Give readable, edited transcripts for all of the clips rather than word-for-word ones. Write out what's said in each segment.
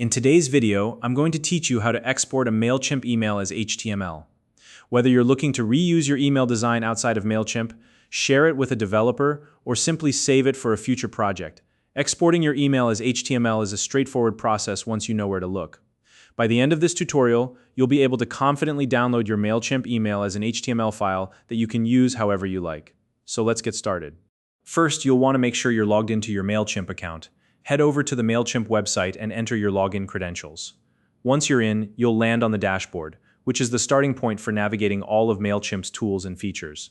In today's video, I'm going to teach you how to export a Mailchimp email as HTML. Whether you're looking to reuse your email design outside of Mailchimp, share it with a developer, or simply save it for a future project, exporting your email as HTML is a straightforward process once you know where to look. By the end of this tutorial, you'll be able to confidently download your Mailchimp email as an HTML file that you can use however you like. So let's get started. First, you'll want to make sure you're logged into your Mailchimp account. Head over to the Mailchimp website and enter your login credentials. Once you're in, you'll land on the dashboard, which is the starting point for navigating all of Mailchimp's tools and features.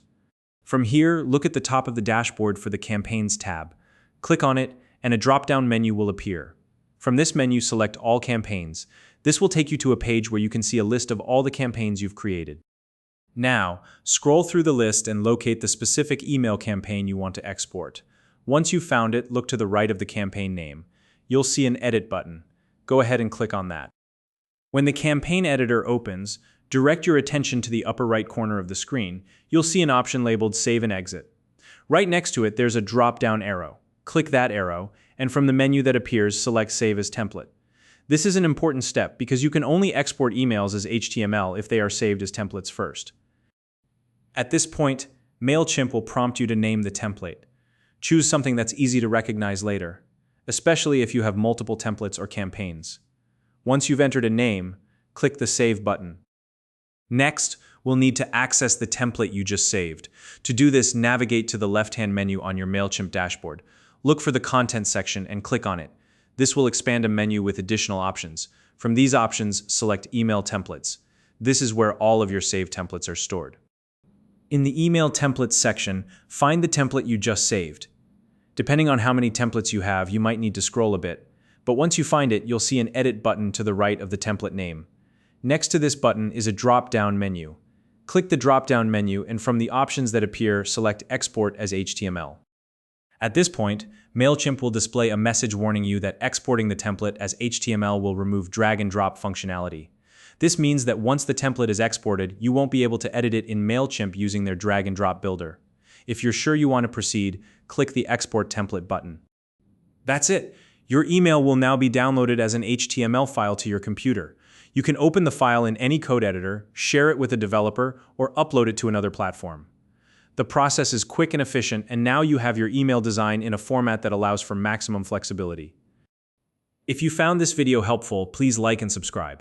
From here, look at the top of the dashboard for the Campaigns tab. Click on it, and a drop-down menu will appear. From this menu, select All Campaigns. This will take you to a page where you can see a list of all the campaigns you've created. Now, scroll through the list and locate the specific email campaign you want to export. Once you've found it, look to the right of the campaign name. You'll see an Edit button. Go ahead and click on that. When the campaign editor opens, direct your attention to the upper right corner of the screen. You'll see an option labeled Save and Exit. Right next to it, there's a drop-down arrow. Click that arrow, and from the menu that appears, select Save as Template. This is an important step because you can only export emails as HTML if they are saved as templates first. At this point, Mailchimp will prompt you to name the template. Choose something that's easy to recognize later, especially if you have multiple templates or campaigns. Once you've entered a name, click the Save button. Next, we'll need to access the template you just saved. To do this, navigate to the left-hand menu on your Mailchimp dashboard. Look for the Content section and click on it. This will expand a menu with additional options. From these options, select Email Templates. This is where all of your saved templates are stored. In the Email Templates section, find the template you just saved. Depending on how many templates you have, you might need to scroll a bit, but once you find it, you'll see an Edit button to the right of the template name. Next to this button is a drop-down menu. Click the drop-down menu, and from the options that appear, select Export as HTML. At this point, Mailchimp will display a message warning you that exporting the template as HTML will remove drag-and-drop functionality. This means that once the template is exported, you won't be able to edit it in Mailchimp using their drag-and-drop builder. If you're sure you want to proceed, click the Export Template button. That's it! Your email will now be downloaded as an HTML file to your computer. You can open the file in any code editor, share it with a developer, or upload it to another platform. The process is quick and efficient, and now you have your email design in a format that allows for maximum flexibility. If you found this video helpful, please like and subscribe.